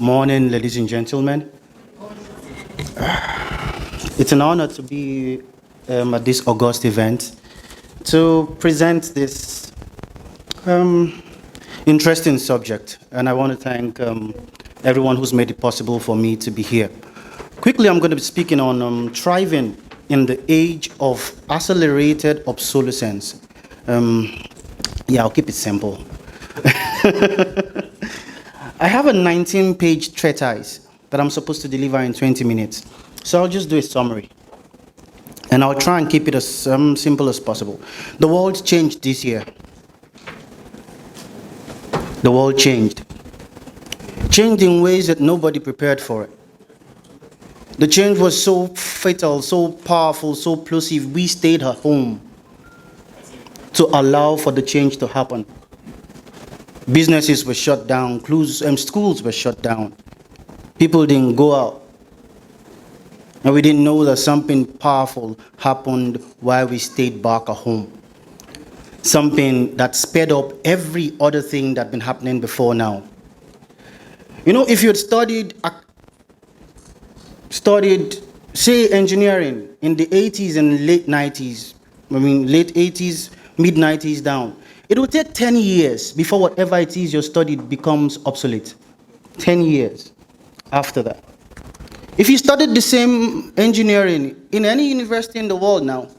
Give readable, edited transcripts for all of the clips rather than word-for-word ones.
Morning, ladies and gentlemen. It's an honor to be at this August event to present this interesting subject, and I want to thank everyone who's made it possible for me to be here. Quickly, I'm going to be speaking on thriving in the age of accelerated obsolescence. I'll keep it simple. I have a 19-page treatise that I'm supposed to deliver in 20 minutes. So I'll just do a summary. And I'll try and keep it as simple as possible. The world changed this year. The world changed. Changed in ways that nobody prepared for it. The change was so fatal, so powerful, so plosive, we stayed at home to allow for the change to happen. Businesses were shut down, schools were shut down. People didn't go out. And we didn't know that something powerful happened while we stayed back at home. Something that sped up every other thing that had been happening before now. You know, if you had studied, say, engineering in the 80s and late 90s, late 80s, mid 90s down, it will take 10 years before whatever it is you studied becomes obsolete. 10 years after that. If you studied the same engineering in any university in the world now,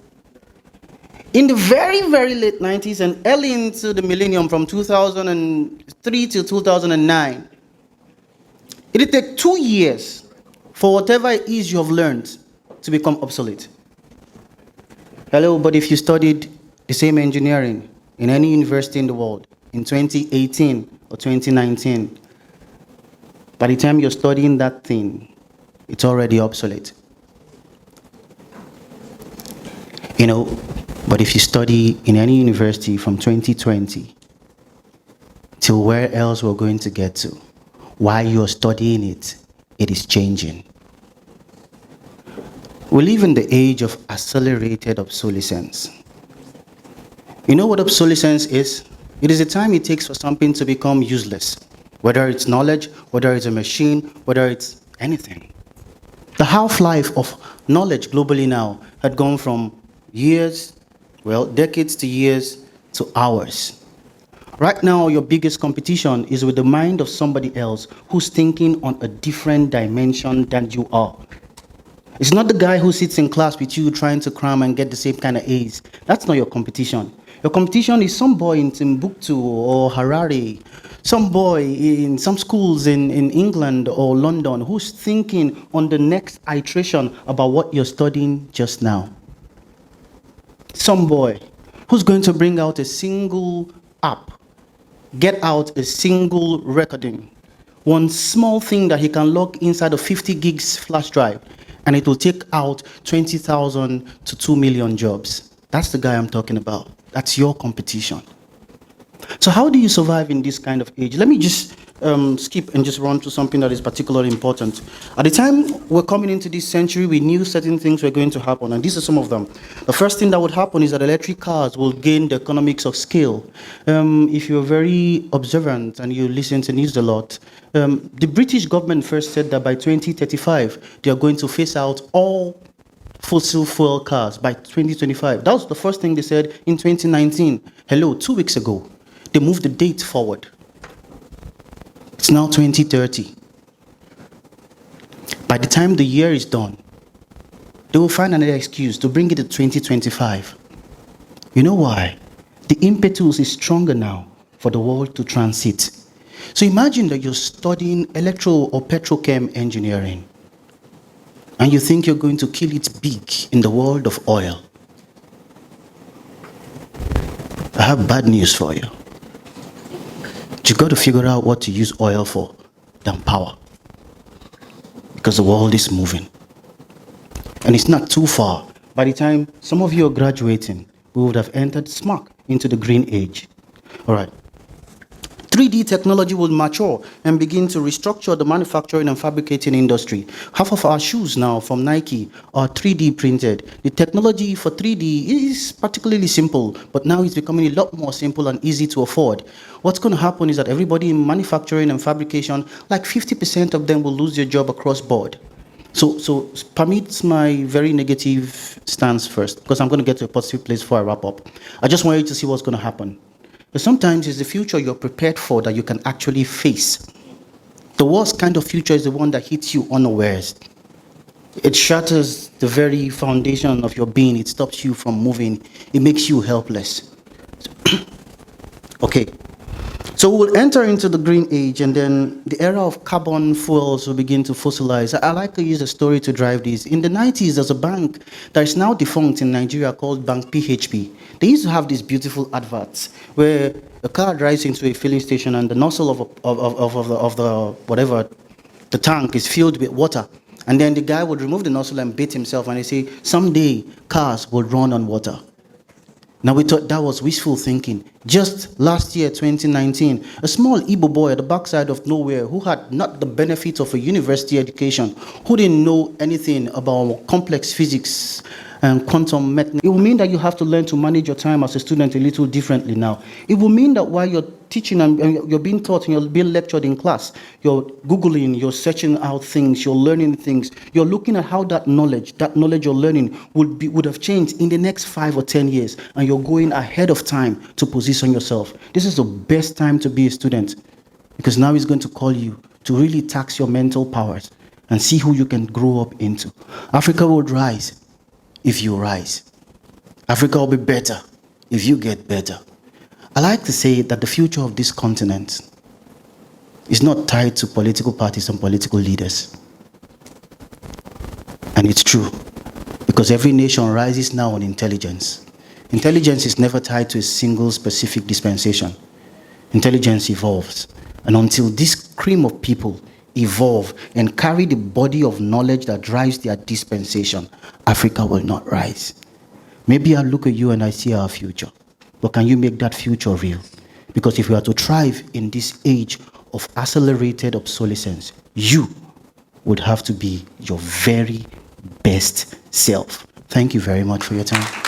in the very, very late 90s and early into the millennium from 2003 to 2009, it will take 2 years for whatever it is you have learned to become obsolete. Hello, but if you studied the same engineering in any university in the world in 2018 or 2019, by the time you're studying that thing, it's already obsolete. You know, but if you study in any university from 2020 till where else we're going to get to, while you're studying it, it is changing. We live in the age of accelerated obsolescence. You know what obsolescence is? It is the time it takes for something to become useless, whether it's knowledge, whether it's a machine, whether it's anything. The half-life of knowledge globally now had gone from decades to years to hours. Right now, your biggest competition is with the mind of somebody else who's thinking on a different dimension than you are. It's not the guy who sits in class with you trying to cram and get the same kind of A's. That's not your competition. Your competition is some boy in Timbuktu or Harare, some boy in some schools in England or London who's thinking on the next iteration about what you're studying just now. Some boy who's going to bring out a single app, get out a single recording, one small thing that he can lock inside a 50 gigs flash drive, and it will take out 20,000 to 2 million jobs. That's the guy I'm talking about. That's your competition. So how do you survive in this kind of age? Let me just skip and just run to something that is particularly important. At the time we're coming into this century, we knew certain things were going to happen, and these are some of them. The first thing that would happen is that electric cars will gain the economics of scale. If you're very observant and you listen to news a lot, the British government first said that by 2035, they are going to phase out all fossil fuel cars by 2025. That was the first thing they said in 2019. Hello, 2 weeks ago. They moved the date forward. It's now 2030. By the time the year is done, they will find another excuse to bring it to 2025. You know why? The impetus is stronger now for the world to transit. So imagine that you're studying electro or petrochem engineering, and you think you're going to kill it big in the world of oil. I have bad news for you. You've got to figure out what to use oil for than power, because the world is moving. And it's not too far. By the time some of you are graduating, we would have entered smack into the green age. All right. 3D technology will mature and begin to restructure the manufacturing and fabricating industry. Half of our shoes now from Nike are 3D printed. The technology for 3D is particularly simple, but now it's becoming a lot more simple and easy to afford. What's going to happen is that everybody in manufacturing and fabrication, like 50% of them will lose their job across board. So permit my very negative stance first, because I'm going to get to a positive place before I wrap up. I just want you to see what's going to happen. But sometimes it's the future you're prepared for that you can actually face. The worst kind of future is the one that hits you unawares. It shatters the very foundation of your being. It stops you from moving. It makes you helpless. Okay. So we'll enter into the green age, and then the era of carbon fuels will begin to fossilize. I like to use a story to drive this. In the 90s, there's a bank that is now defunct in Nigeria called Bank PHP. They used to have these beautiful adverts where a car drives into a filling station and the nozzle of the whatever, the tank is filled with water. And then the guy would remove the nozzle and beat himself, and they say, someday cars will run on water. Now, we thought that was wishful thinking. Just last year, 2019, a small Igbo boy at the backside of nowhere who had not the benefits of a university education, who didn't know anything about complex physics and quantum mechanics. It will mean that you have to learn to manage your time as a student a little differently now. It will mean that while you're teaching and you're being taught and you're being lectured in class, you're Googling, you're searching out things, you're learning things, you're looking at how that knowledge you're learning would have changed in the next 5 or 10 years, and you're going ahead of time to position yourself. This is the best time to be a student, because now it's going to call you to really tax your mental powers and see who you can grow up into. Africa will rise if you rise. Africa will be better if you get better. I like to say that the future of this continent is not tied to political parties and political leaders. And it's true, because every nation rises now on intelligence. Intelligence is never tied to a single specific dispensation. Intelligence evolves. And until this cream of people evolve and carry the body of knowledge that drives their dispensation, Africa will not rise. Maybe I look at you and I see our future, but can you make that future real? Because if we are to thrive in this age of accelerated obsolescence, you would have to be your very best self. Thank you very much for your time.